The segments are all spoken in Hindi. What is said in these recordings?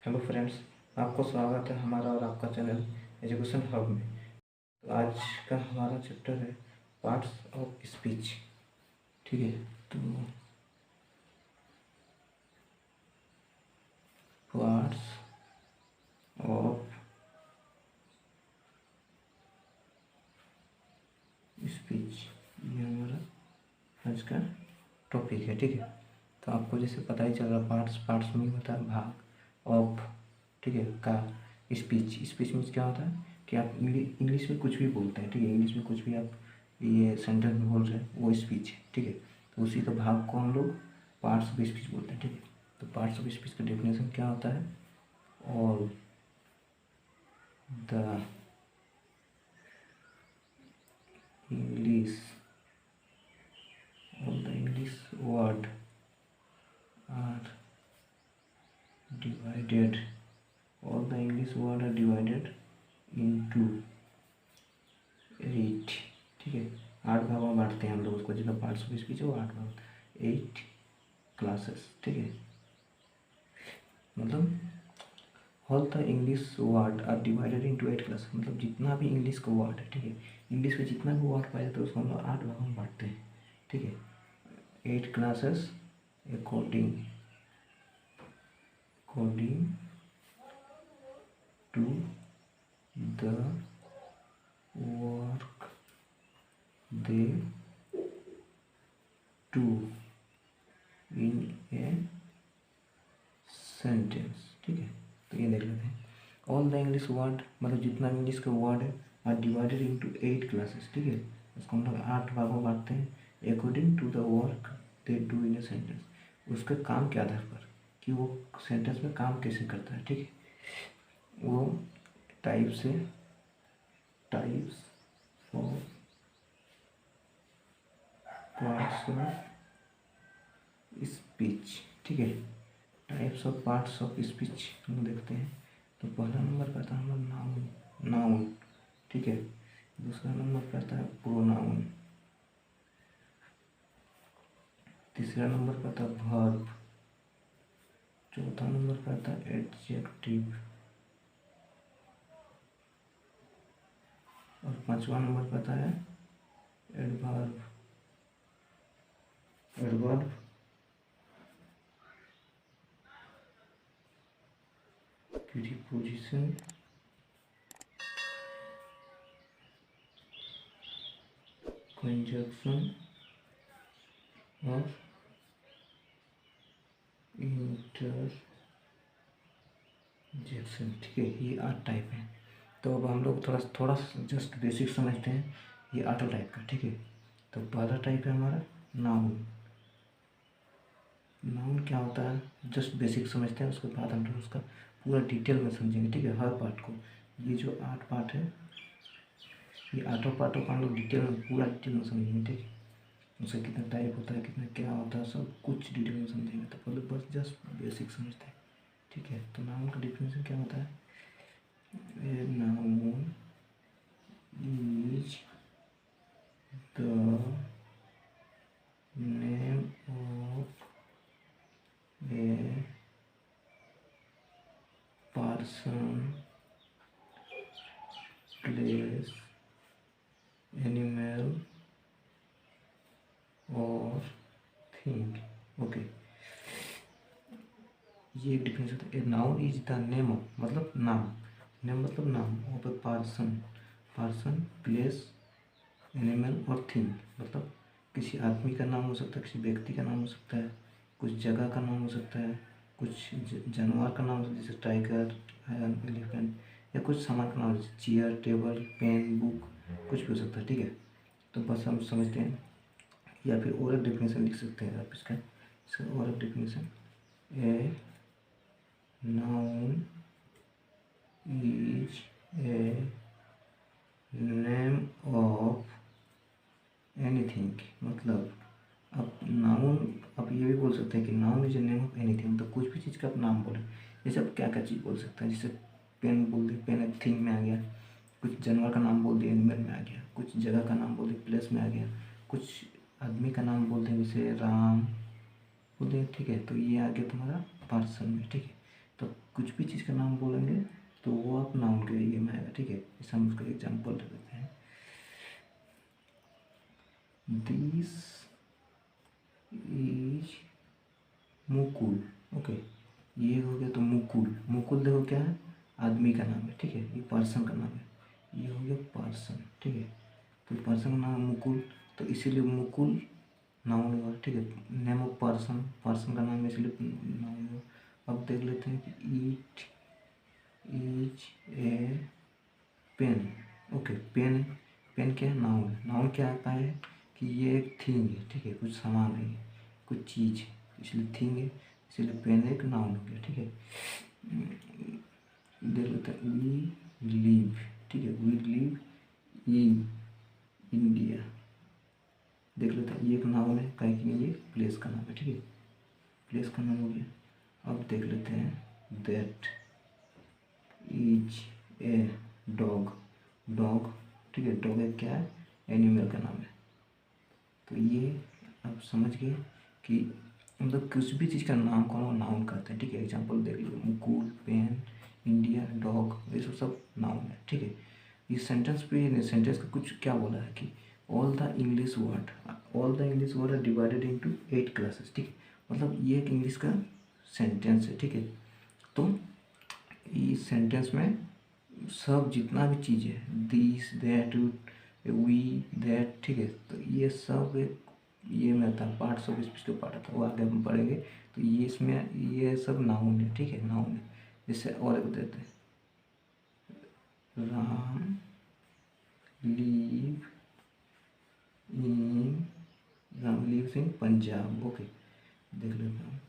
हेलो फ्रेंड्स, आपको स्वागत है हमारा और आपका चैनल एजुकेशन हब में। तो आज का हमारा चैप्टर है पार्ट्स ऑफ स्पीच। ठीक है, तो पार्ट्स ऑफ स्पीच ये हमारा आज का टॉपिक है। ठीक है, तो आपको जैसे पता ही चल रहा, पार्ट्स में होता है भाग, ऑफ, ठीक है, का। स्पीच मीन्स क्या होता है कि आप इंग्लिश में कुछ भी बोलते हैं। ठीक है, इंग्लिश में कुछ भी आप ये सेंटेंस में बोल रहे हैं वो स्पीच है। ठीक है, तो उसी का भाग को हम लोग पार्ट्स ऑफ स्पीच बोलते हैं। ठीक है, तो पार्ट्स ऑफ स्पीच का डेफिनेशन क्या होता है? All the English word are divided all the English words are divided into 8। ठीक है, 8 भागों में बांटते हैं हम लोग उसको, जितना पार्ट्स ऑफ स्पीच है वो 8 भाग, 8 क्लासेस। ठीक है, मतलब all the English word are divided into 8 class, मतलब जितना भी इंग्लिश का वर्ड है। ठीक है, इंग्लिश में जितना भी वर्ड पाया जाता है उसको हम लोग 8 भागों में बांटते हैं। ठीक है, 8 classes according to the work they to in a sentence. ठीक है, तो ये देख लेते हैं। ऑल द इंग्लिश वर्ड मतलब जितना भी इंग्लिश का वर्ड है आर डिवाइडेड इनटू 8 क्लासेस। ठीक है, उसको हम लोग 8 भागों में बांटते हैं according to the work they do in a sentence, उसके काम के आधार पर कि वो सेंटेंस में काम कैसे करता है। ठीक है, वो types of parts of speech. ठीक है, types of parts of speech हम देखते हैं। तो पहला नंबर पे आता है हमारा नाउन। ठीक है, दूसरा नंबर पे आता है प्रोनाउन, तीसरा नंबर पे आता है वर्ब, चौथा नंबर पे आता है एडजेक्टिव और पांचवा नंबर पे आता है एडवर्ब। प्रीपोजिशन, कंजक्शन और इंटरजेक्शन। ठीक है, ये 8 टाइप है। तो अब हम लोग थोड़ा जस्ट बेसिक समझते हैं ये 8 टाइप का। ठीक है, तो पहला टाइप है हमारा नाउन। नाउन क्या होता है जस्ट बेसिक समझते हैं, उसके बाद हम लोग उसका पूरा डिटेल में समझेंगे। ठीक है, हर पार्ट को, ये जो 8 पार्ट है ये 8 पार्टों को हम लोग डिटेल में पूरा डिटेल में समझेंगे। ठीक है, उसका कितना टाइप होता है, कितना क्या होता है, सब कुछ डिटेल में समझेंगे। तो पहले बस जस्ट बेसिक समझते हैं। ठीक है, तो नाउन का डिफिनेशन क्या होता है? A noun is the name of a person, place, animal और थिंग। ओके, ये एक डिफरेंस होता है। A noun is the name of मतलब नाम, नेम मतलब नाम of a person, place, animal और थिंग, मतलब किसी आदमी का नाम हो सकता है, किसी व्यक्ति का नाम हो सकता है, कुछ जगह का नाम हो सकता है, कुछ जानवर का नाम हो सकता है जैसे टाइगर, एलिफेंट, या कुछ सामान का नाम जैसे चेयर, टेबल, पेन, बुक, कुछ भी हो सकता है। ठीक है, तो बस हम समझते हैं, या फिर और एक डेफिनेशन लिख सकते हैं आप इसका और एक definition. A noun is a name of anything, मतलब आप नाउन, आप ये भी बोल सकते हैं कि noun is a name of anything, तो कुछ भी चीज़ का आप नाम बोलें। जैसे आप क्या क्या चीज़ बोल सकते हैं, जैसे पेन बोल दिए, पेन एक थिंग में आ गया, कुछ जानवर का नाम बोल दिया एनिमल में आ गया, कुछ जगह का नाम बोल दिया प्लेस में आ गया, कुछ आदमी का नाम बोलते हैं जैसे राम बोलते हैं। ठीक है, तो ये आ गया तुम्हारा पर्सन में। ठीक है, तो कुछ भी चीज़ का नाम बोलेंगे तो वो आप नाउन के एरिया में आएगा, ठीक है। इसे हम उसका एग्जाम्पल दे देते हैं। दिस इज मुकुल, ओके, ये हो गया। तो मुकुल, मुकुल देखो क्या है, आदमी का नाम है, ठीक है, ये पर्सन का नाम है, ये हो गया पर्सन, ठीक है। तो पर्सन का नाम मुकुल, तो इसीलिए मुकुल नाउन हुआ, ठीक है। नेम ऑफ पर्सन, पर्सन का नाम है इसलिए नाउन हुआ। अब देख लेते हैं कि it is a pen, okay, pen, pen क्या है, नाउन है। नाउन क्या आता है कि ये एक थिंग है, ठीक है, कुछ सामान है, कुछ चीज़ है, इसलिए थिंग है, इसलिए पेन एक नाउन हो गया, ठीक है। देख लेते हैं वी लिव, ठीक है, वी लिव इन इंडिया। देख लेते हैं ये एक नाउन है, कहीं कि ये प्लेस का नाम है, ठीक है, प्लेस का नाम हो गया। अब देख लेते हैं that is a dog, dog, ठीक है, डॉग एक क्या है, एनिमल का नाम है। तो ये आप समझ गए कि मतलब किसी भी चीज़ का नाम कौन हो, नाउन कहते हैं, ठीक है। एग्जाम्पल देख लीजिए, मुकुल, पेन, इंडिया, डॉग, ये सब नाउन है, ठीक है। इस सेंटेंस पे, सेंटेंस का कुछ क्या बोला है कि all the English word are divided into 8 classes, ठीक है। मतलब ये एक इंग्लिश का सेंटेंस है, ठीक है। तो इस सेंटेंस में सब जितना भी चीज़ है, दिस, दैट, वी, दैट, ठीक है, तो ये सब एक ये में आता है, पार्ट्स ऑफ स्पीच का पार्ट आता है, वो आगे हम पढ़ेंगे। तो ये इसमें ये सब नाउन है, ठीक है, नाउन है। जैसे और एक देते हैं, Ram leave in, Ram lives in Punjab, okay. देख लेता हूँ,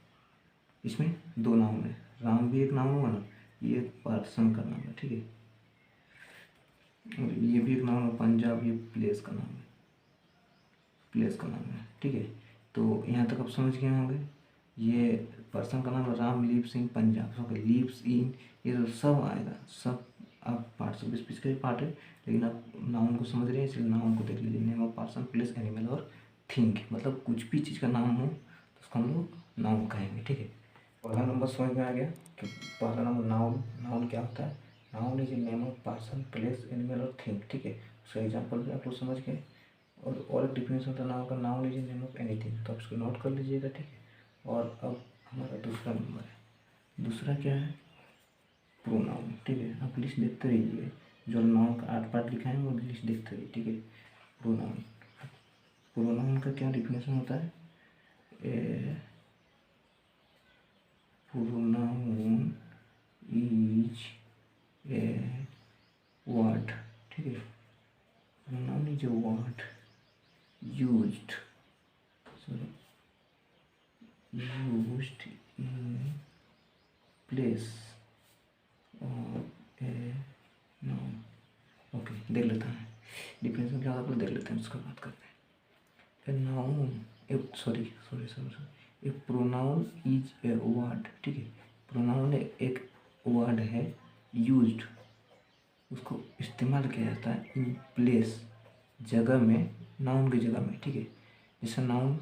इसमें 2 नाउन है, राम भी एक नाउन हुआ ना, ये एक पर्सन का नाम है, ठीक है, और ये भी एक नाउन है, पंजाब ये प्लेस का नाम है, प्लेस का नाम है, ठीक है। तो यहाँ तक आप समझ गए होंगे। ये पर्सन का नाम है, Ram lives in Punjab, okay, lives in, ये तो सब आएगा, सब आप पार्ट्स ऑफ स्पीच का ही पार्ट है, लेकिन आप नाउन को समझ रहे हैं इसलिए नाउन को देख लीजिए, name of person, place, animal और थिंग, मतलब कुछ भी चीज़ का नाम हो तो उसको हम लोग नाउन कहेंगे, ठीक है। पहला नंबर समझ में आ गया कि पहला नंबर नाउन, नाउन क्या होता है, noun is a name of person, place, animal और थिंग, ठीक है। उसका एग्जाम्पल भी आप लोग समझ गए। और एक डिफिनेशन होता है नाउन का, noun is a name of anything, तो आप इसको नोट कर लीजिएगा, ठीक है। और अब हमारा दूसरा नंबर है, दूसरा क्या है, प्रोनाउन, ठीक है। आप लिस्ट देखते रहिए, जो नाउन का 8 पार्ट लिखा है वो लिस्ट देखते रहिए, ठीक है। प्रोनाउन, प्रोनाउन का क्या डिफिनेशन होता है, प्रोनाउन इज ए वर्ड, ठीक है, pronoun is a word used, sorry, used in place of a noun, okay. देख लेते हैं डिफिनेशन क्या होता है, देख लेते हैं, उसका बात करते हैं। A noun, A sorry sorry sorry sorry, A pronoun is a word, ठीक है, प्रोनाउन एक वर्ड है, यूज्ड, उसको इस्तेमाल किया जाता है, इन प्लेस, जगह में, नाउन की जगह में, ठीक है। जैसे नाउन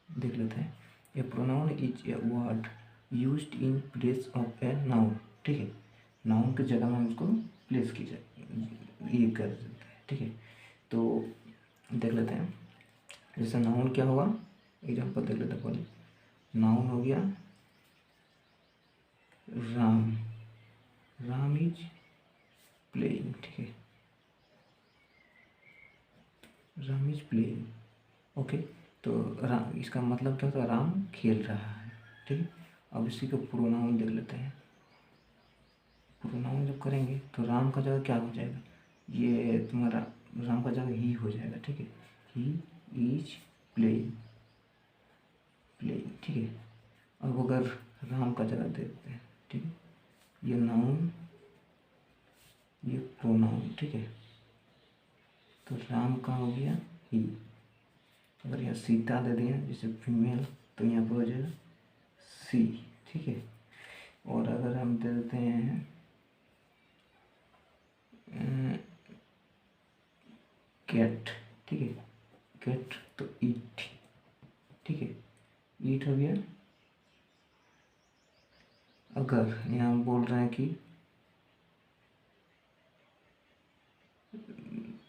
देख लेते हैं, a pronoun is a word used in place of a noun, ठीक है, नाउन की जगह में हम उसको प्लेस की जाए, ये कर देते हैं, ठीक है। तो देख लेते हैं, जैसे नाउन क्या होगा, एग्जाम्पल देख लेते हैं पहले। नाउन हो गया राम, राम इज प्लेइंग, ठीक है, राम इज प्लेइंग, ओके। तो राम, इसका मतलब क्या होता है, राम खेल रहा है, ठीक है। अब इसी का प्रोनाउन देख लेते हैं। प्रोनाउन जब करेंगे तो राम का जगह क्या हो जाएगा, ये तुम्हारा राम का जगह ही हो जाएगा, ठीक है, ही इज प्लेइंग, प्लेइंग, ठीक है। अब अगर राम का जगह देखते हैं, ठीक है, ये नाउन, ये प्रोनाउन, ठीक है, तो राम का हो गया ही। अगर यहाँ सीता दे दिया जैसे फीमेल, तो यहाँ पर हो जाएगा सी, ठीक है। और अगर हम दे देते हैं कैट, ठीक है, कैट, तो ईट, ठीक है, ईट हो गया। अगर यहाँ हम बोल रहे हैं कि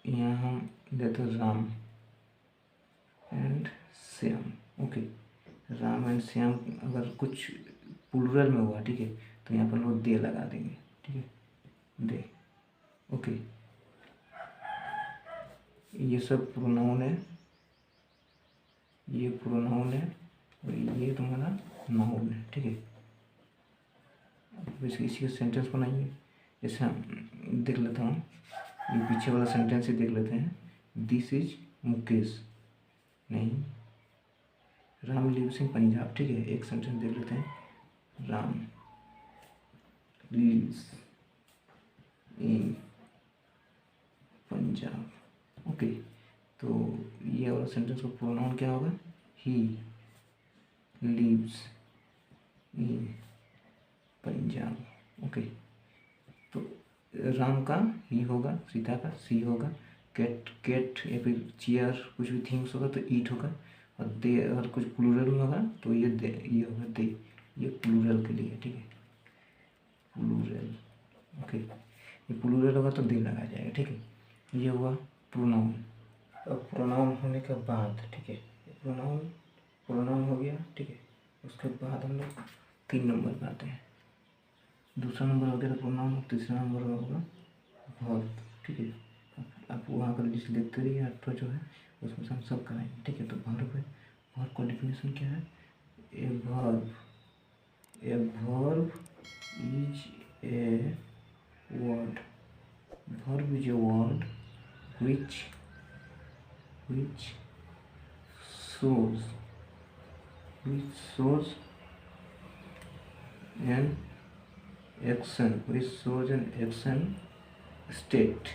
यहाँ हम देते हैं Ram and Shyam. Okay, Ram and Shyam अगर कुछ प्लूरल में हुआ, ठीक है, तो यहाँ पर लोग दे लगा देंगे, ठीक है, दे। ओके, ये सब प्रोनाउन है, ये प्रोनाउन है और ये तुम्हारा नाउन है, ठीक है। अब इसी का सेंटेंस बनाइए। जैसे हम देख लेता हूँ, ये पीछे वाला सेंटेंस ही देख लेते हैं। दिस इज मुकेश, नहीं, राम लिव्स इन पंजाब, ठीक है। एक सेंटेंस देख लेते हैं, Ram lives in Punjab. Okay, तो ये वाला सेंटेंस का प्रोनाउन क्या होगा? He lives in Punjab. Okay, तो राम का ही होगा, सीता का सी होगा, कैट कैट या फिर चेयर कुछ भी थिंग्स होगा तो ईट होगा, और दे अगर कुछ प्लूरल में होगा तो ये दे, ये होगा दे, ये प्लूरल के लिए, ठीक है, प्लूरल। ओके, ये प्लूरल होगा तो दे लगा जाएगा, ठीक है। ये हुआ प्रोनाउन। अब प्रोनाउन होने के बाद, ठीक है, प्रोनाउन प्रोनाउन हो गया, ठीक है। उसके बाद हम लोग 3 नंबर पे आते हैं। दूसरा नंबर हो गया प्रोनाउन, तीसरा नंबर होगा वर्ब, ठीक है। आप वहाँ का लिस्ट देखते रहिए, आपका जो है उसमें से हम सब कराएंगे, ठीक है। तो वर्ब है, वर्ब का डिफिनेशन क्या है? A verb is a word, verb is a word which shows an action, state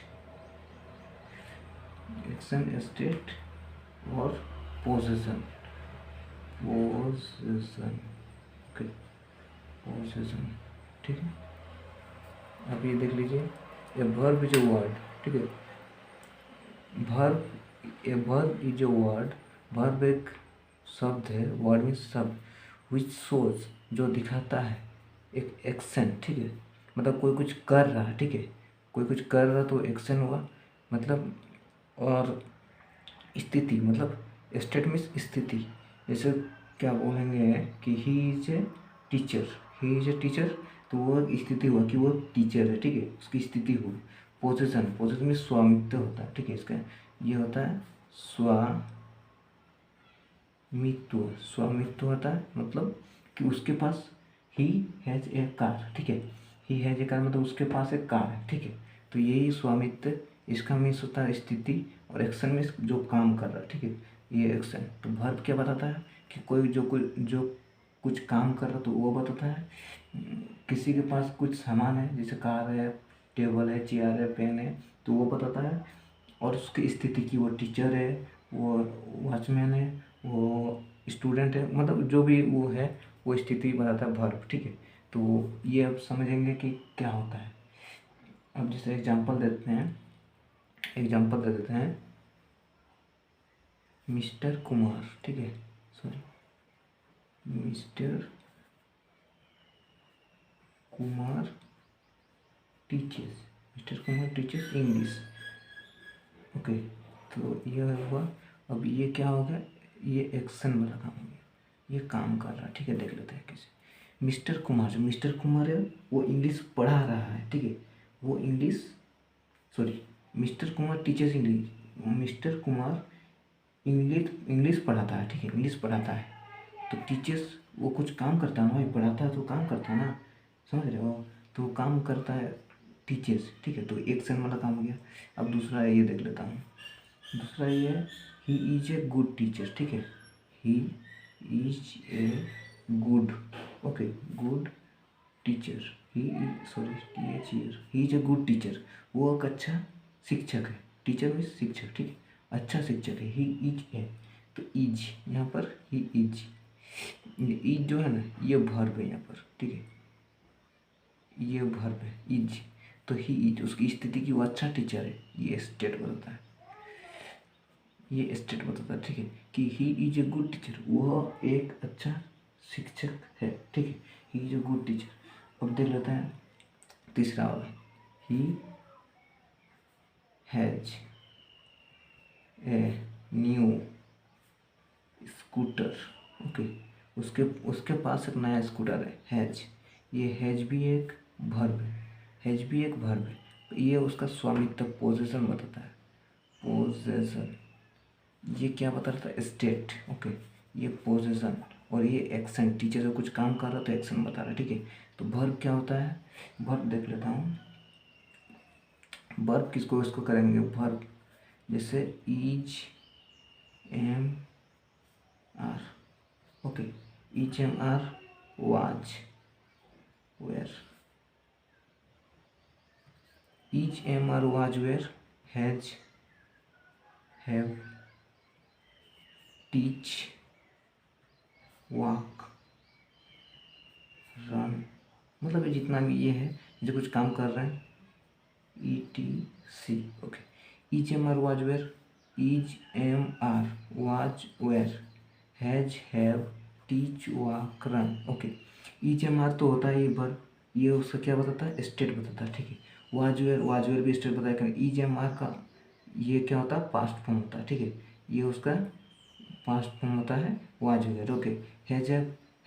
or possession। Okay, possession, ठीक है। अब ये देख लीजिए, a verb is a word, ठीक है। A verb is a word, verb एक शब्द है, वर्ड मीन्स शब्द, विच शोज जो दिखाता है एक एक्शन, ठीक है। मतलब कोई कुछ कर रहा है, ठीक है, कोई कुछ कर रहा तो एक्शन हुआ, मतलब। और स्थिति, मतलब स्टेट मीन्स स्थिति। जैसे क्या बोलेंगे कि ही इज ए टीचर, तो वो स्थिति हुआ कि वो टीचर है, ठीक है, उसकी स्थिति हुई। पोजीशन में स्वामित्व होता है, ठीक है। इसका ये होता है स्वामित्व होता है, मतलब कि उसके पास ही हैज़ ए कार, ठीक है, ही हैज़ ए कार मतलब उसके पास एक कार है, ठीक है। तो यही स्वामित्व, इसका मीन्स होता है स्थिति, और एक्शन मीन्स जो काम कर रहा है, ठीक है, ये एक्शन। तो वर्ब क्या बताता है कि कोई जो कुछ काम कर रहा तो वो बताता है। किसी के पास कुछ सामान है, जैसे कार है, टेबल है, चेयर है, पेन है, तो वो बताता है। और उसकी स्थिति की, वो टीचर है, वो वॉचमैन है, वो स्टूडेंट है, मतलब जो भी वो है वो स्थिति बताता है वर्ब, ठीक है। तो ये अब समझेंगे कि क्या होता है। अब जैसे एग्जांपल दे देते हैं, मिस्टर कुमार, ठीक है, sorry, mister Kumar teachers English. Okay, तो ये हुआ। अब ये क्या हो गया? ये एक्शन वाला काम हो गया, ये काम कर रहा है, ठीक है। देख लेते हैं कैसे। मिस्टर कुमार है, वो इंग्लिश पढ़ा रहा है, ठीक है, वो mister Kumar teachers English, mister Kumar English पढ़ाता है, ठीक है, इंग्लिश पढ़ाता है। तो टीचर्स वो कुछ काम करता है ना भाई, पढ़ाता है तो काम करता है ना, समझ रहे हो? तो काम करता है टीचर्स, ठीक है, तो एक्शन वाला काम हो गया। अब दूसरा ये देख लेता हूँ, दूसरा ये है, he is a good teacher, ठीक है, he is a good, okay, good teacher, he is a good teacher, वो एक अच्छा शिक्षक है। टीचर मीन्स शिक्षक, ठीक है, अच्छा शिक्षक है। ही इज ए, तो इज यहाँ पर ही इज, ये इज जो है ना, ये वर्ब है यहाँ पर, ठीक है, ये वर्ब है इज। तो ही इज उसकी स्थिति की वो अच्छा टीचर है, ये स्टेट बताता है, ठीक है, कि he is a good teacher, वह एक अच्छा शिक्षक है, ठीक है, he is a good teacher. अब देख लेते हैं तीसरा वाला, he has a new scooter. Okay, उसके पास एक नया स्कूटर है, हैज। ये हैज भी एक वर्ब है, हैज भी एक वर्ब है, तो ये उसका स्वामित्व पोजेशन बताता है, पोजेशन। ये क्या बता रहा था, स्टेट। ओके, ये पोजेशन और ये एक्शन, टीचर जो कुछ काम कर रहा है तो एक्शन बता रहा है, ठीक है। तो वर्ब क्या होता है, वर्ब देख लेता हूँ। वर्ब किसको इसको करेंगे, वर्ब जैसे is am are. Okay, is am are was were, is am are was were, has have teach walk run, मतलब ये जितना भी ये है जो कुछ काम कर रहे हैं, E T C. Okay, is am are was were, is am are was were, has have teach walk run. Okay, is am are तो होता है ये वर्ब, ये उसका क्या बताता है, स्टेट बताता है, ठीक है। वाज वेयर भी स्टेट बताया करें। इज एम आर का ये क्या होता है, पास्ट फॉर्म होता है, ठीक है। ये उसका पास्ट फॉर्म होता है was were. Okay, has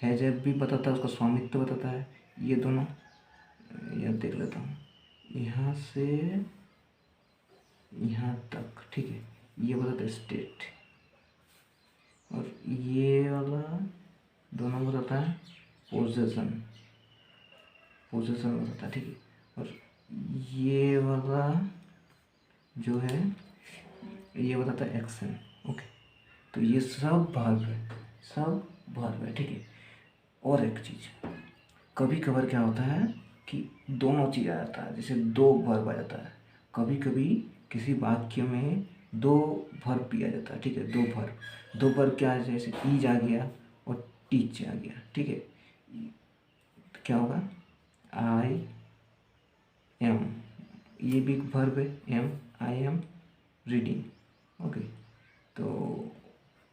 have भी बताता है, उसका स्वामित्व बताता है। ये दोनों यार देख लेता हूँ, यहाँ से यहाँ तक, ठीक है। ये बताता है स्टेट, और ये वाला दोनों बताता है पोजेशन, पोजेशन बताता है, ठीक है। और ये वाला जो है ये बताता है एक्शन। ओके, तो ये सब वर्ब है, सब वर्ब है, ठीक है। और एक चीज़, कभी कभार क्या होता है कि दोनों चीज़ आ जाता है, जैसे दो वर्ब आ जाता है, कभी कभी किसी वाक्य में दो वर्ब भी आ जाता है, ठीक है। दो वर्ब क्या है, जैसे ईज आ गया और टीच आ गया, ठीक है। तो क्या होगा, आई एम, ये भी वर्ब है, am, I am reading. Okay, तो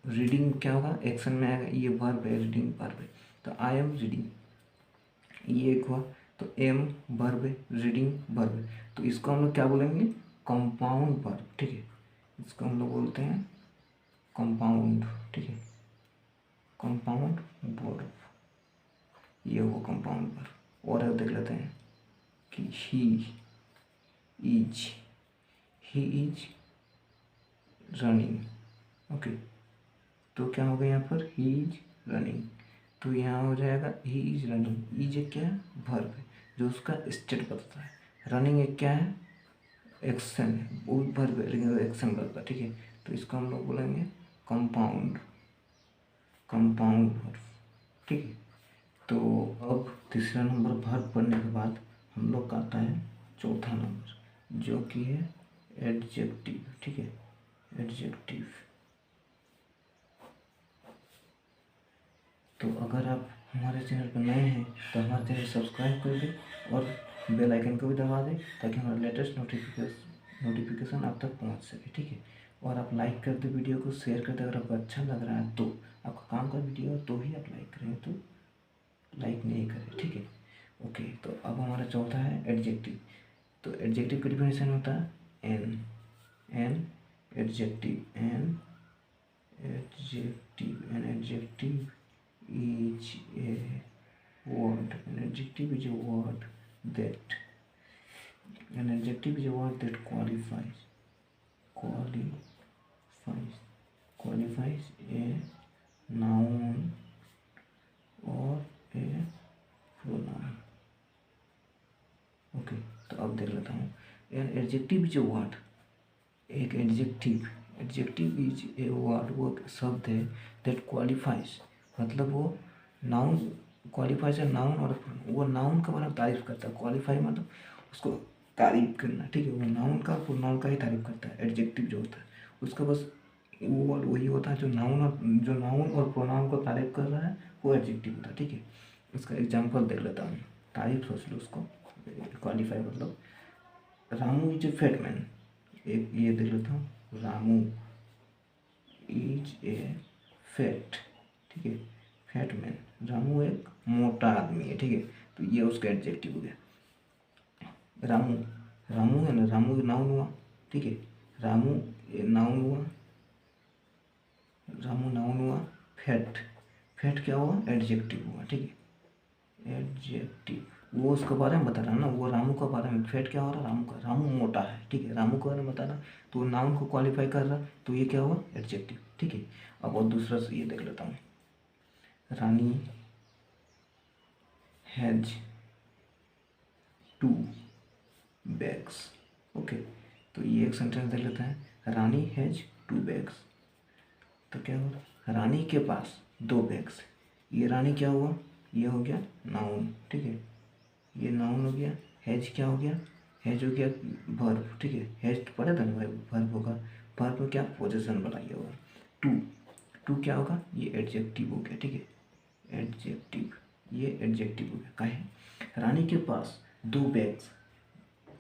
रीडिंग क्या होगा, एक्शन में आएगा, ये वर्ब है, रीडिंग वर्ब है, तो आई एम रीडिंग, ये एक हुआ। तो एम वर्ब है, रीडिंग वर्ब है, तो इसको हम लोग क्या बोलेंगे, कंपाउंड वर्ब, ठीक है। इसको हम लोग बोलते हैं कंपाउंड, ठीक है, कंपाउंड वर्ब, ये हुआ कंपाउंड वर्ब। और अब देख लेते हैं कि is he is running. Okay, तो क्या होगा यहाँ पर, ही इज रनिंग, तो यहाँ हो जाएगा ही इज रनिंग। इज एक क्या है, वर्ब है जो उसका स्टेट बताता है। रनिंग एक क्या है, एक्शन है, वो वर्ब है लेकिन एक्शन वर्ब है, ठीक है। तो इसको हम लोग बोलेंगे कंपाउंड, कंपाउंड वर्ब, ठीक है। तो अब तीसरा नंबर वर्ब पढ़ने के बाद हम लोग का आता है चौथा नंबर, जो कि है एडजेक्टिव, ठीक है, एडजेक्टिव। तो अगर आप हमारे चैनल पर नए हैं तो हमारे चैनल सब्सक्राइब कर दें और बेल आइकन को भी दबा दें, ताकि हमारा लेटेस्ट नोटिफिकेशन आप तक पहुंच सके, ठीक है। और आप लाइक कर दें, वीडियो को शेयर कर दें, अगर आपको अच्छा लग रहा है तो, आपका काम का वीडियो तो ही आप लाइक करें, तो लाइक नहीं करें, ठीक है। ओके, तो अब हमारा चौथा है एडजेक्टिव। तो एडजेक्टिव का डिफिनेशन होता है an adjective, an adjective is a word. An adjective is a word that qualifies a noun or a pronoun. Okay, तो अब देख लेता हूँ, an adjective is a word, एक एडजेक्टिव इज ए वर्ड, वो शब्द है दैट क्वालिफाइज, मतलब वो नाउन, क्वालिफाइज है नाउन, और वो नाउन का मतलब तारीफ करता है, क्वालिफाई मतलब उसको तारीफ करना, ठीक है। वो नाउन का प्रोनाउन का ही तारीफ करता है। एडजेक्टिव जो होता है उसका बस वो वर्ड वही होता है जो नाउन और प्रोनाउन को तारीफ कर रहा है, वो एडजेक्टिव होता है, ठीक है। उसका एग्जाम्पल देख लेता हूँ, तारीफ सोच लो उसको, क्वालिफाई मतलब Ramu is a fat man, एक ये देख लेता हूँ, रामू इज ए फैट, ठीक है, फैट मैन, रामू एक मोटा आदमी है, ठीक है। तो ये उसका एडजेक्टिव हो गया। रामू, रामू है ना, रामू नाउन हुआ, ठीक है, रामू नाउन हुआ, रामू नाउन हुआ। फैट, फैट क्या हुआ, एडजेक्टिव हुआ, ठीक है, एडजेक्टिव। वो उसके बारे में बता रहा है ना, वो रामू के बारे में। फैट क्या हो रहा है, रामू का, रामू मोटा है, ठीक है, रामू के बारे में बता रहा, तो नाउन को क्वालिफाई कर रहा, तो ये क्या हुआ, एडजेक्टिव, ठीक है। अब और दूसरा से ये देख लेता हूँ, रानी हैज 2 बैग्स, ओके। तो ये एक सेंटेंस देख लेते हैं, रानी हैज 2 बैग्स। तो क्या हुआ, रानी के पास 2 बैग्स। ये रानी क्या हुआ, ये हो गया नाउन, ठीक है, ये नाउन हो गया। हैज क्या हो गया, हैज हो गया वर्ब, ठीक है, हैज तो पढ़ा था ना भाई, वर्ब होगा, वर्ब में क्या पोजीशन बनाइए होगा। टू, टू क्या होगा, ये एडजेक्टिव हो गया, ठीक है, एडजेक्टिव, ये एडजेक्टिव हो गया। काहे, रानी के पास 2 बैग्स,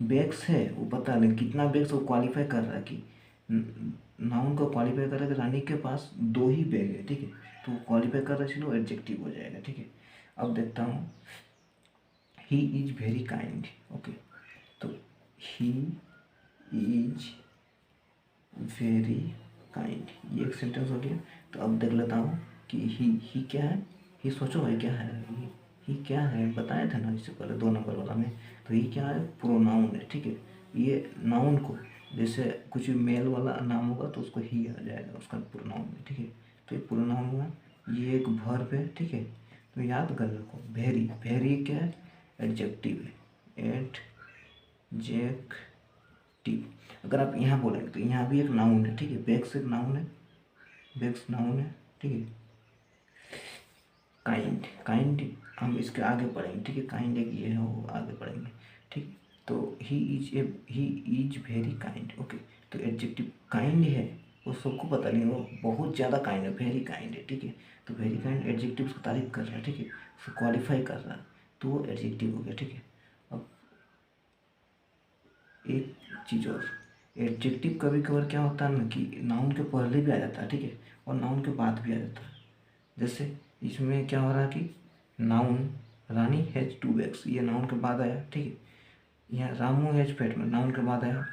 बैग्स है वो पता नहीं कितना बैग्स, वो क्वालिफाई कर रहा है कि नाउन को क्वालिफाई कर रहा है कि रानी के पास 2 ही बैग है, ठीक है, तो क्वालिफाई कर रहा है, चलो एडजेक्टिव हो जाएगा, ठीक है। अब देखता हूँ, he is very kind, okay. तो ही इज वेरी काइंड, ये एक सेंटेंस हो गया। तो अब देख लेता हूँ कि ही क्या है, ही सोचो भाई क्या है, ही क्या है, बताया था ना इससे पहले 2 नंबर वाला में। तो ही क्या है, प्रोनाउन है, ठीक है। ये नाउन को, जैसे कुछ भी मेल वाला नाम होगा तो उसको ही आ जाएगा उसका प्रोनाउन में, ठीक है। तो ये प्रोनाउन हुआ, ये एक वर्ब है, ठीक है। तो याद कर रखो, वेरी, वेरी क्या है, एडजेक्टिव है, एडजेक्टिव। अगर आप यहाँ बोलेंगे तो यहाँ भी एक नाउन है, ठीक है, बैग्स एक नाउन है, बैग्स नाउन है, ठीक है। काइंड, काइंड हम इसके आगे पढ़ेंगे, ठीक है, काइंड एक ये है, वो आगे पढ़ेंगे, ठीक। तो he is very kind, okay. तो एडजेक्टिव काइंड है, वो सबको पता नहीं, वो बहुत ज़्यादा काइंड है, वेरी काइंड है, ठीक है। तो वेरी काइंड एडजेक्टिव उसको तारीफ कर रहा है, ठीक है, उसको क्वालिफाई कर रहा है, तो वो एडजेक्टिव हो गया, ठीक है। अब एक चीज़ और, एडजेक्टिव कभी कभार क्या होता है ना कि नाउन के पहले भी आ जाता है, ठीक है, और नाउन के बाद भी आ जाता है। जैसे इसमें क्या हो रहा है कि नाउन रानी हैज 2 बैग्स, ये नाउन के बाद आया, ठीक है। यहाँ रामू हैज फैट में नाउन के बाद आया,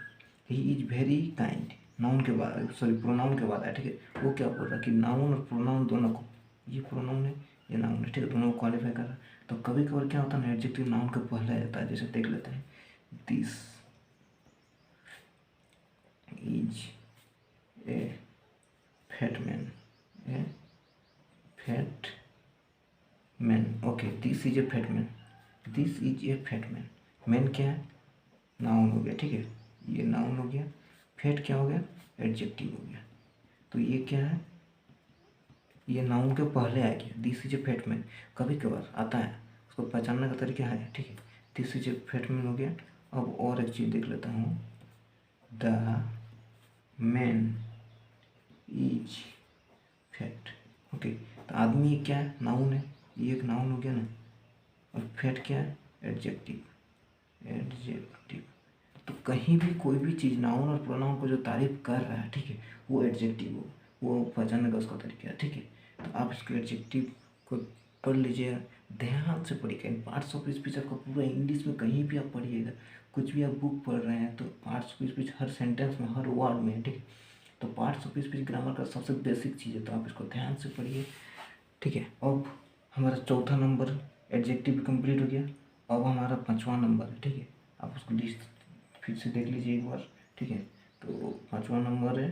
he is very kind noun के बाद, सॉरी प्रोनाउन के बाद आया, ठीक है। वो क्या बोल रहा है कि नाउन और प्रोनाउन दोनों को, ये प्रोनाउन है ये नाउन है, ठीक है, दोनों को क्वालिफाई कर रहा है। तो कभी कभार क्या होता है ना, एडजेक्टिव नाउन के पहले आ जाता है। जैसे देख लेते हैं, this is a fat man, A fat man, okay, this is a fat man, this is a fat man. Man क्या है, नाउन हो गया, ठीक है, ये नाउन हो गया। फैट क्या हो गया, एडजेक्टिव हो गया। तो ये क्या है, ये नाउन के पहले आ गया, this is a fat man, कभी कभार आता है, उसको पहचानने का तरीका है, ठीक है। This is a fat man हो गया। अब और एक चीज़ देख लेता हूँ, the man is fat, okay. तो आदमी क्या है, नाउन है, ये एक नाउन हो गया ना, और फैट क्या है, एडजेक्टिव, एडजेक्टिव। तो कहीं भी कोई भी चीज़ नाउन और प्रोनाउन को जो तारीफ कर रहा है, ठीक है, वो एडजेक्टिव हो, वो पहचानने का उसका तरीका है, ठीक है। तो आप इसके एडजेक्टिव को पढ़ लीजिएगा, ध्यान से पढ़िएगा। इन पार्ट्स ऑफ स्पीच आपका पूरा इंग्लिश में कहीं भी आप पढ़िएगा, कुछ भी आप बुक पढ़ रहे हैं तो parts of speech her sentence में, हर वर्ड में है, ठीक है। तो पार्ट्स ऑफ स्पीच ग्रामर का सबसे बेसिक चीज़ है, तो आप इसको ध्यान से पढ़िए, ठीक है। अब हमारा चौथा नंबर एडजेक्टिव कंप्लीट हो गया। अब हमारा 5वां नंबर है, ठीक है, आप उसको लिस्ट फिर से देख लीजिए एक बार, ठीक है। तो 5वां नंबर है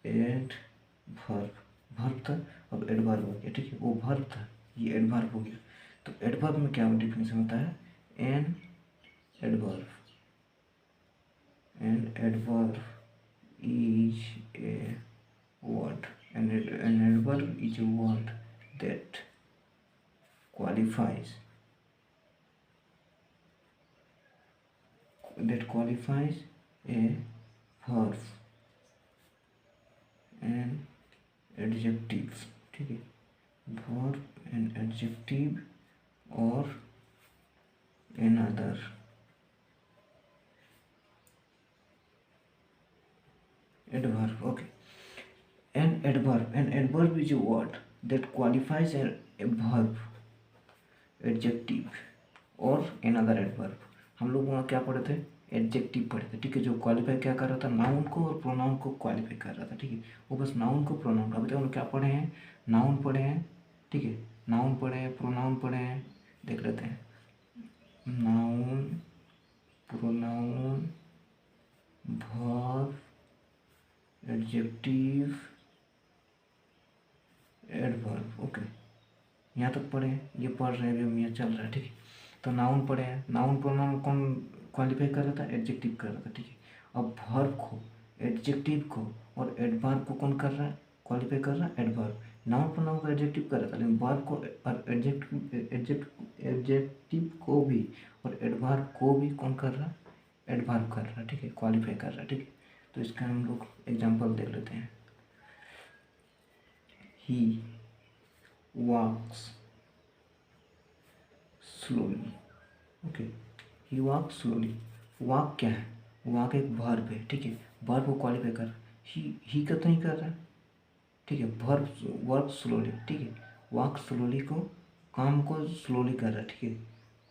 एडवर्ब, वर्ब था, अब एडवर्ब हो गया, ठीक है, वो वर्ब था, ये एडवर्ब हो गया। तो एडवर्ब में क्या डिफिनेशन होता है, an adverb, an adverb is a word, and an adverb is a word that qualifies a verb and adjective, ठीक है, verb and adjective or another adverb, okay. An adverb is a word that qualifies a verb, adjective और another adverb। हम लोग वहाँ क्या पढ़े थे, एडजेक्टिव पढ़े थे, ठीक है, जो क्वालिफाई क्या कर रहा था, नाउन को और प्रोनाउन को क्वालिफाई कर रहा था, ठीक है, वो बस नाउन को प्रोनाउन। अभी तक हम लोग क्या पढ़े हैं, नाउन पढ़े हैं, ठीक है, नाउन पढ़े हैं, प्रोनाउन पढ़े हैं, देख लेते हैं, noun, pronoun, verb, adjective, adverb, okay, यहाँ तक पढ़े हैं, ये पढ़ रहे हैं अभी, हम यहाँ चल रहा है, ठीक है। तो नाउन पढ़े हैं, नाउन प्रोनाउन कौन क्वालिफाई कर रहा था, एडजेक्टिव कर रहा था, ठीक है। अब वर्ब को, एडजेक्टिव को और एडवर्ब को कौन कर रहा है, क्वालिफाई कर रहा है, एडवर्ब। नाउन प्रोनाउन को एडजेक्टिव कर रहा था, लेकिन वर्ब को और एडजेक्टिव को भी और एडवर्ब को भी कौन कर रहा है, एडवर्ब कर रहा है, ठीक है, क्वालिफाई कर रहा है, ठीक है। तो इसका हम लोग एग्जाम्पल देख लेते हैं। ही walks slowly, ओके, ही वॉक स्लोली। वॉक क्या है, वॉक एक वर्ब है, ठीक है, वर्ब को क्वालिफाई कर, ही का तो नहीं कर रहा, ठीक है, वर्ब वर्क स्लोली, ठीक है, वॉक स्लोली को, काम को स्लोली कर रहा है, ठीक है,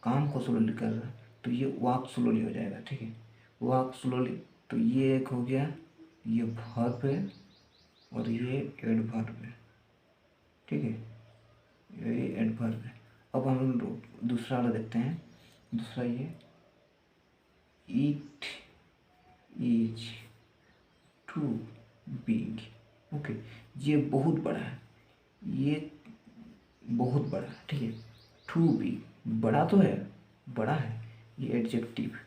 काम को स्लोली कर रहा है, तो ये वॉक स्लोली हो जाएगा, ठीक है, वॉक स्लोली। तो ये एक हो गया, ये वर्ब है और ये एडवर्ब है, ठीक है, ये एडवर्ब है। अब हम लोग दूसरा वाला देखते हैं, दूसरा ये, it is too big, okay, ये बहुत बड़ा है, ये बहुत बड़ा है, ठीक है, टू बिग, बड़ा तो है, बड़ा है, ये एडजेक्टिव,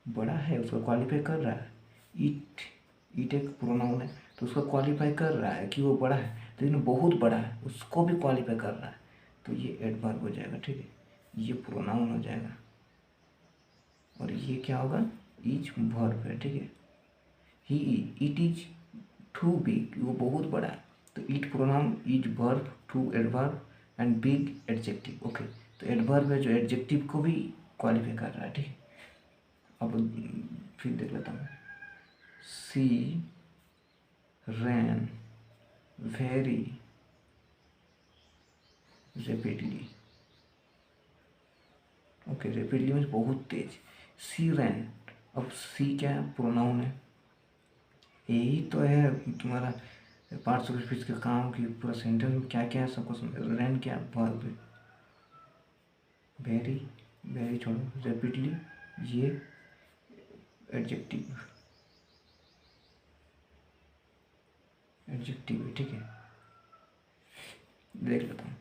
बड़ा है, उसका क्वालिफाई कर रहा है, इट, इट एक प्रोनाउन है, तो उसका क्वालिफाई कर रहा है कि वो बड़ा है, लेकिन बहुत बड़ा है, उसको भी क्वालिफाई कर रहा है, तो ये एडवर्ब हो जाएगा, ठीक है, ये प्रोनाउन हो जाएगा और ये क्या होगा, इज वर्ब है, ठीक है। He, it is too big, वो बहुत बड़ा है, तो it pronoun, is verb, too adverb and big adjective, okay. तो एडवर्ब है जो एडजेक्टिव को भी क्वालिफाई कर रहा है, ठीक है। अब फिर देख लेता हूँ, she ran very rapidly, okay, rapidly means बहुत तेज, सी रैन, अब सी क्या है, प्रोनाउन है, यही तो है तुम्हारा पार्ट्स ऑफ स्पीच के काम की, पूरा सेंटेंस में क्या क्या है सबको समझ। रैन क्या, वर्ब है, वेरी, वेरी छोड़ो, रेपिडली ये एडजेक्टिव, एडजेक्टिव है, ठीक है, देख लेता हूँ,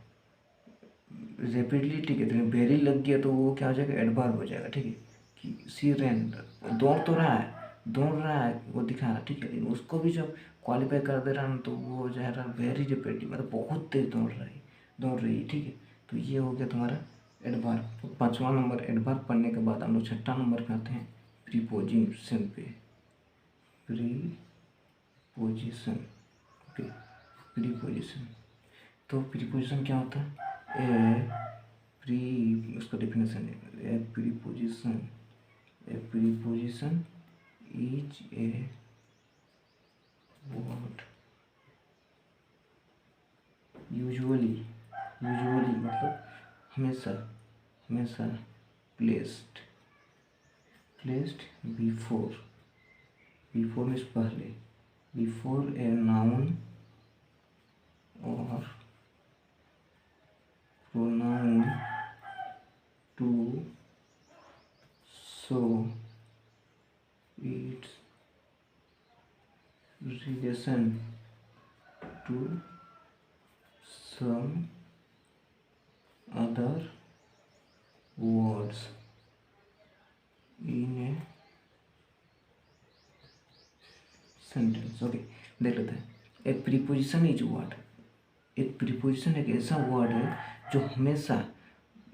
रेपिडली, ठीक है, तो वेरी लग गया तो वो क्या हो जाएगा, एडवर्ब हो जाएगा, ठीक है, कि सी रैन, दौड़ तो रहा है, दौड़ रहा है, वो दिखा रहा है, ठीक है, लेकिन उसको भी जब क्वालिफाई कर दे रहा ना, तो वो हो जाएगा वेरी रेपिडली, मतलब बहुत तेज दौड़ रही है, ठीक है। तो ये हो गया तुम्हारा एडवर्ब। तो 5वां नंबर एडवर्ब पढ़ने के बाद हम लोग 6ठा नंबर पे आते हैं, प्रीपोजिशन पे, प्रीपोजिशन, ओके, प्रीपोजिशन। तो प्रीपोजिशन क्या होता है, उसका डेफिनेशन है, ए preposition is a word usually, मतलब हमेशा, हमेशा प्लेस्ड, बिफोर, मीन्स पहले, बिफोर ए नाउन और pronoun to show its relation to some other words in a sentence, okay, देख लेते हैं। एक प्रीपोजिशन इज वर्ड, एक प्रीपोजिशन एक ऐसा वर्ड है जो हमेशा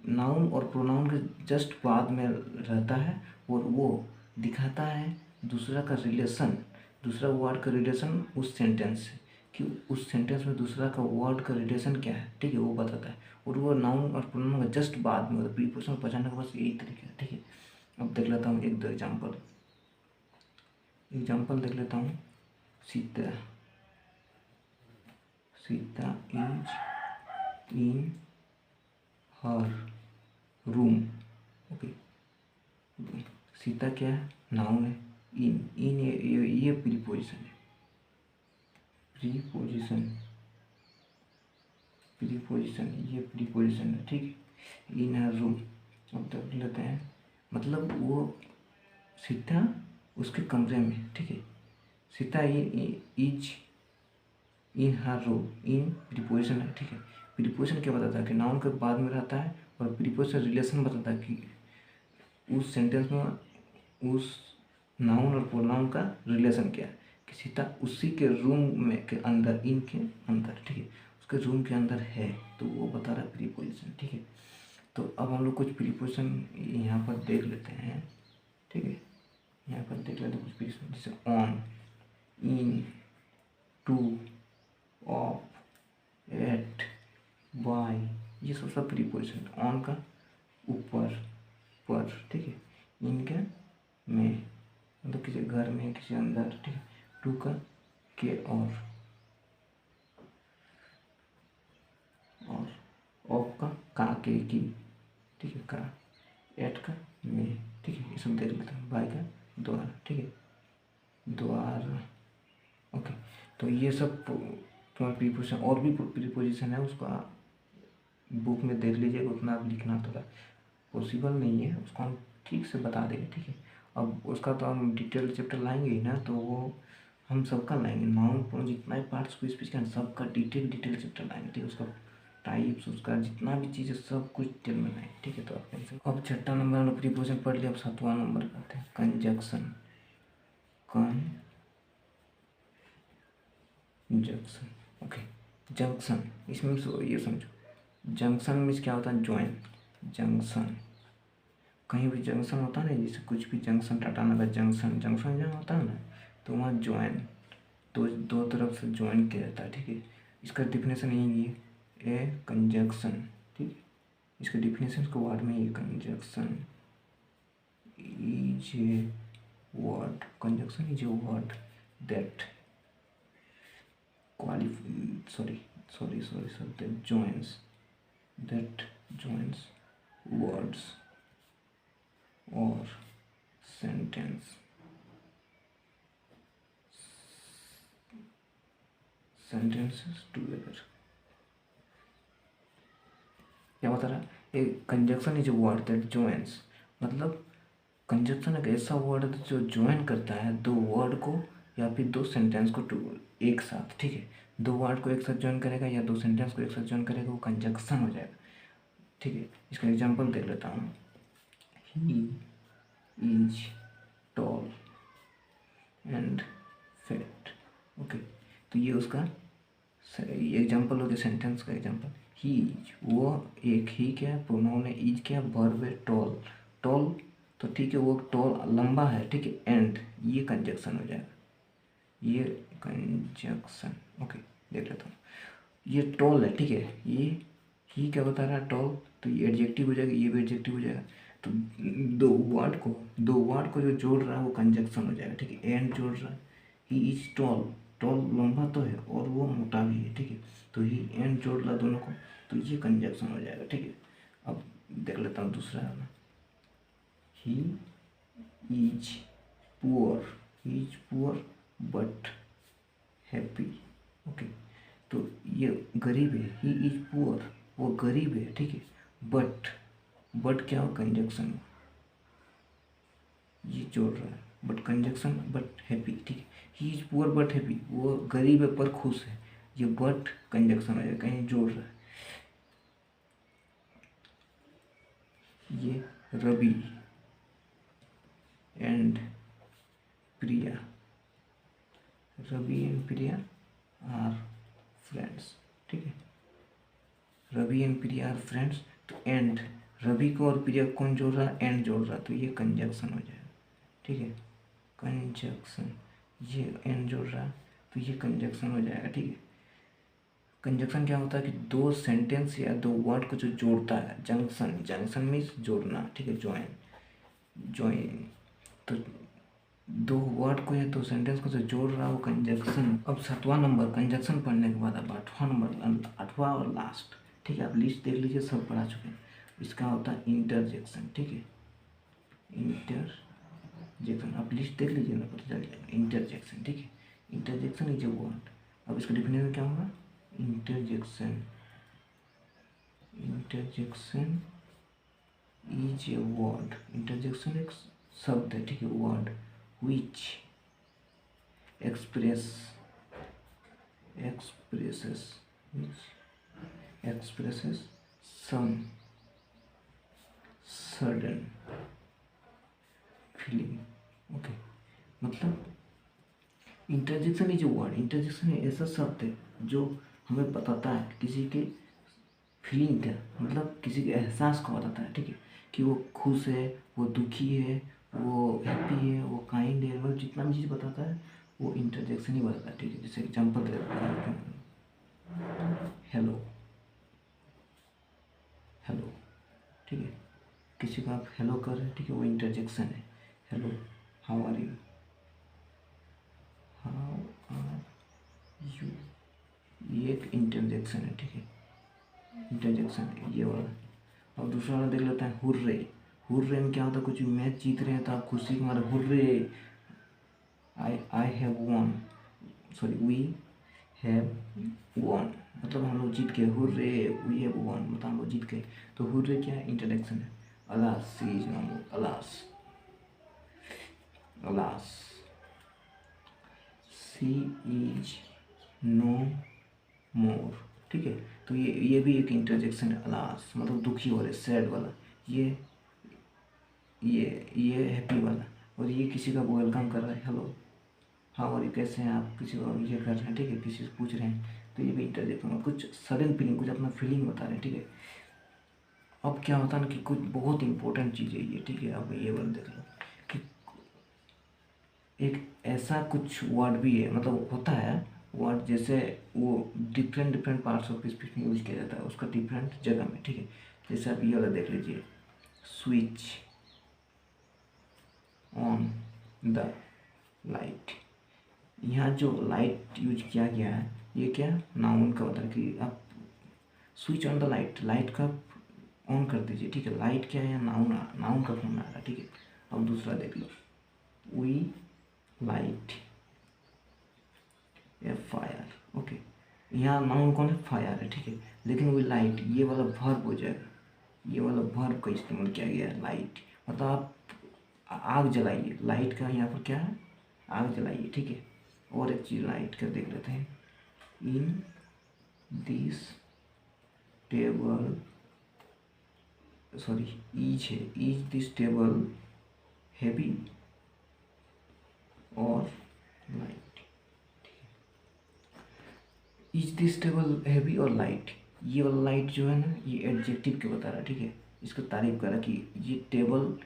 नाउन और प्रोनाउन के जस्ट बाद में रहता है और वो दिखाता है दूसरा का रिलेशन, दूसरा वर्ड का रिलेशन उस सेंटेंस से, कि उस सेंटेंस में दूसरा का वर्ड का रिलेशन क्या है, ठीक है, वो बताता है, और वो नाउन और प्रोनाउन का जस्ट बाद में, मतलब प्रीपोजिशन पहचानने का बस यही तरीका है, ठीक है। अब देख लेता हूँ एक दो एग्जाम्पल देख लेता हूँ। Sita, Sita is in her room, okay, Sita क्या है, नाउन है। इन इन ये प्रीपोजिशन है, प्रीपोजिशन ये प्रीपोजिशन है, ठीक है। इन हर रूम, अब देख लेते हैं, मतलब वो सीता उसके कमरे में, ठीक है। Sita is in her room, in preposition है, ठीक है। प्रीपोजिशन क्या बताता है कि नाउन के बाद में रहता है, और प्रीपोजिशन रिलेशन बताता है कि उस सेंटेंस में उस नाउन और प्रोनाउन का रिलेशन क्या है, कि सीता उसी के रूम में के अंदर, इन के अंदर, ठीक है, उसके रूम के अंदर है, तो वो बता रहा है प्रीपोजिशन, ठीक है। तो अब हम लोग कुछ प्रीपोजिशन यहाँ पर देख लेते हैं, ठीक है। यहाँ पर देख लेते हैं कुछ प्रीपोजिशन, जैसे on, in, to, of, at, by, ये सब प्रीपोजिशन। ऑन का ऊपर, पर, ठीक है। इन का में, मतलब किसी घर में, किसी अंदर, ठीक है। टू का के, और ऑफ का के की, ठीक है, का। एट का में, ठीक है, ये सब देख लेते हैं। बाय का द्वार, ठीक है, द्वार, ओके। तो ये सब तुम्हारा प्रीपोजिशन, और भी प्रीपोजिशन है, उसका बुक में देख लीजिए, उतना लिखना थोड़ा पॉसिबल नहीं है, उसको हम ठीक से बता देंगे, ठीक है। अब उसका तो हम डिटेल चैप्टर लाएंगे ही ना, तो वो हम सबका लाएंगे, नाउन प्रोनाउन जितना भी पार्ट्स को स्पीच का सबका डिटेल चैप्टर लाएंगे, ठीक है। उसका टाइप्स, उसका जितना भी चीज़ है सब कुछ डिटेल में लाएंगे, ठीक है। तो आप टेंशन, अब छठा नंबर हम लोग प्रीपोजिशन पढ़ लिया, अब सातवां नंबर करते हैं कंजक्शन। Conjunction, okay. जंक्शन, इसमें ये समझो, जंक्शन मीन्स क्या होता है, ज्वाइन। जंक्शन, कहीं भी जंक्शन होता है ना, जैसे कुछ भी जंक्शन, टाटा नगर जंक्शन, जंक्शन जहाँ होता है ना, तो वहाँ ज्वाइन, तो दो तरफ से ज्वाइन किया जाता है, ठीक है। इसका डिफिनेशन यही है, ए कंजक्शन, ठीक। इसका डिफिनेशन को वर्ड में, ये conjunction is a word, conjunction is a word that that joins words or sentences together। क्या बता रहा है, a conjunction is a word that joins, मतलब कंजक्शन एक ऐसा वर्ड है जो ज्वाइन करता है दो वर्ड को या फिर दो सेंटेंस को एक साथ, ठीक है। दो वर्ड को एक साथ ज्वाइन करेगा या दो सेंटेंस को एक साथ ज्वाइन करेगा, वो कंजक्शन हो जाएगा, ठीक है। इसका एग्जांपल देख लेता हूँ, he is tall and fat, okay. तो ये उसका एग्जांपल हो गया, सेंटेंस का एग्जांपल। ही इज, वो एक ही क्या प्रोनाउन है, इज क्या वर्ब है, टॉल। टॉल तो ठीक है, वो टॉल लंबा है, ठीक है, एंड ये कंजक्शन हो जाएगा, ये कंजक्शन, ओके। देख लेता हूँ, ये टॉल है, ठीक है, ये ही क्या बता रहा है, टॉल, तो ये एडजेक्टिव हो जाएगा, ये भी एडजेक्टिव हो जाएगा। तो दो वर्ड को जो जोड़ रहा है वो कंजक्शन हो जाएगा, ठीक है। एंड जोड़ रहा है, ही इज टॉल, टॉल लंबा तो है और वो मोटा भी है, ठीक है। तो ही एंड जोड़ रहा दोनों को, तो ये कंजक्शन हो जाएगा, ठीक है। अब देख लेता हूँ दूसरा है, he is poor but happy, okay. तो ये गरीब है, ही इज पुअर, वो गरीब है, ठीक है। बट क्या हो, कंजक्शन, ये जोड़ रहा है, बट कंजक्शन, बट हैप्पी, ठीक है। He is poor but happy, वो गरीब है पर खुश है, ये बट कंजक्शन है, कहीं जोड़ रहा है। ये Ravi and Priya are friends, ठीक है। Ravi and Priya are friends, तो एंड, रवि को और प्रिया को कौन जोड़ रहा है, एंड जोड़ रहा है, तो ये कंजक्शन हो जाएगा, ठीक है। कंजक्शन, ये एंड जोड़ रहा है तो ये कंजक्शन हो जाएगा, ठीक है। कंजक्शन क्या होता है कि दो सेंटेंस या दो वर्ड को जो जोड़ता है, जंक्शन मीन्स जोड़ना, ठीक है। ज्वाइन तो दो वर्ड को या दो सेंटेंस को जो जोड़ रहा है वो कंजक्शन। अब सातवां नंबर कंजक्शन पढ़ने के बाद अब आठवां और लास्ट, ठीक है। आप लिस्ट देख लीजिए, सब पढ़ा चुके हैं। इसका होता है इंटरजेक्शन, ठीक है। इंटरजेक्शन, आप लिस्ट देख लीजिए ना, पता चल जाएगा। इंटरजेक्शन, ठीक है, इंटरजेक्शन इज ए वर्ड। अब इसका डिफिनेशन क्या होगा? Interjection is a word. Interjection एक शब्द है, ठीक है, word which expresses some sudden feeling। Okay, मतलब interjection is a word, interjection ऐसा शब्द है जो हमें बताता है किसी के फीलिंग क्या, मतलब किसी के एहसास को बताता है, ठीक है, कि वो खुश है, वो दुखी है, वो हैप्पी है, वो काइंड है, मतलब जितना भी चीज़ बताता है वो इंटरजेक्शन ही बताता है, ठीक है। जैसे एग्जांपल दे देता हूँ, हेलो, हेलो, ठीक है, किसी को आप हेलो कर रहे हैं, ठीक है, वो इंटरजेक्शन है। हेलो, हाउ आर यू, ये एक इंटरजेक्शन है, ठीक है, इंटरजेक्शन है ये वाला। अब दूसरा वाला देख लेते हैं, हुर्रे। हुर्रे में क्या होता है? कुछ मैच जीत रहे हैं तो आप खुशी के मारे hurray, I have won, sorry we have won, मतलब हम लोग जीत गए, हुर्रे वी हैव वन, मतलब हम लोग जीत गए। तो हुर्रे क्या है? इंटरजेक्शन है। Alas, she is no more, alas, alas, she is no more, ठीक है। तो ये भी एक इंटरजेक्शन है, अलास मतलब दुखी वाले, सैड वाला। ये ये हैप्पी वाला, और ये किसी का वेलकम कर रहा है, हेलो हाउ आर यू, कैसे हैं आप, किसी को ये कर रहे हैं, ठीक है, किसी से पूछ रहे हैं, तो ये भी इंटरजेक्शन है। कुछ सडन फीलिंग, कुछ अपना फीलिंग बता रहे हैं, ठीक है। अब क्या होता है ना कि कुछ बहुत इंपॉर्टेंट चीज़ है ये, ठीक है। अब ये वर्ड देख लो कि एक ऐसा कुछ वर्ड भी है, मतलब होता है वर्ड, जैसे वो डिफरेंट पार्ट्स ऑफ स्पीच में यूज किया जाता है, उसका डिफरेंट जगह में, ठीक है। जैसे आप ये वाला देख लीजिए, स्विच ऑन द लाइट। यहाँ जो लाइट यूज किया गया है, ये क्या नाउन का बता कि आप switch on the light, light का ऑन कर दीजिए, ठीक है। लाइट क्या है? नाउन का फॉर्म में आ रहा है, ठीक है। अब दूसरा देख लो, we light a fire, okay. यहाँ नाउन कौन है? फायर है, ठीक है। लेकिन वी लाइट, ये वाला वर्ब हो जाएगा, ये वाला वर्ब का इस्तेमाल किया गया है, लाइट, मतलब आप आग जलाइए, लाइट का यहाँ पर क्या है? आग जलाइए, ठीक है। और एक चीज़ लाइट का देख लेते हैं, in this table, sorry is है, इज दिस टेबल हैवी और light, is this table heavy और लाइट। ये वाला लाइट जो है ना, ये एडजेक्टिव के बता रहा है, ठीक है। इसको तारीफ कर रहा है कि ये टेबल,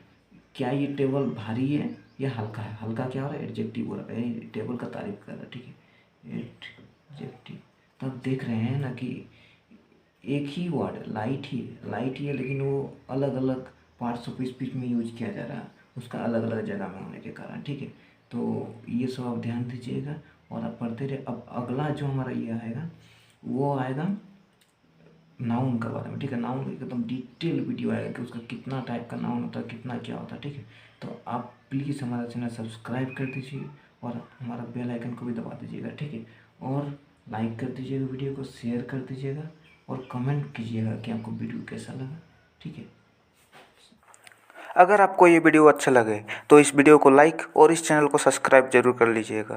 क्या ये टेबल भारी है या हल्का है? हल्का क्या हो रहा है? एडजेक्टिव हो रहा है, टेबल का तारीफ कर रहा है, ठीक है, एडजेक्टिव। तो आप देख रहे हैं ना कि एक ही वर्ड लाइट ही है, लेकिन वो अलग अलग पार्ट्स ऑफ स्पीच में यूज किया जा रहा है, उसका अलग अलग जगह में होने के कारण, ठीक है। तो ये सब आप ध्यान दीजिएगा और आप पढ़ते रहे। अब अगला जो हमारा ये आएगा, वो आएगा नाउन के बारे में, ठीक है। नाउन एकदम डिटेल वीडियो आएगा कि उसका कितना टाइप का नाउन होता है, कितना क्या होता है, ठीक है। तो आप प्लीज़ हमारा चैनल सब्सक्राइब कर दीजिए और हमारा बेल आइकन को भी दबा दीजिएगा, ठीक है। और लाइक कर दीजिएगा, वीडियो को शेयर कर दीजिएगा और कमेंट कीजिएगा कि आपको वीडियो कैसा लगा, ठीक है। अगर आपको ये वीडियो अच्छा लगे तो इस वीडियो को लाइक और इस चैनल को सब्सक्राइब जरूर कर लीजिएगा।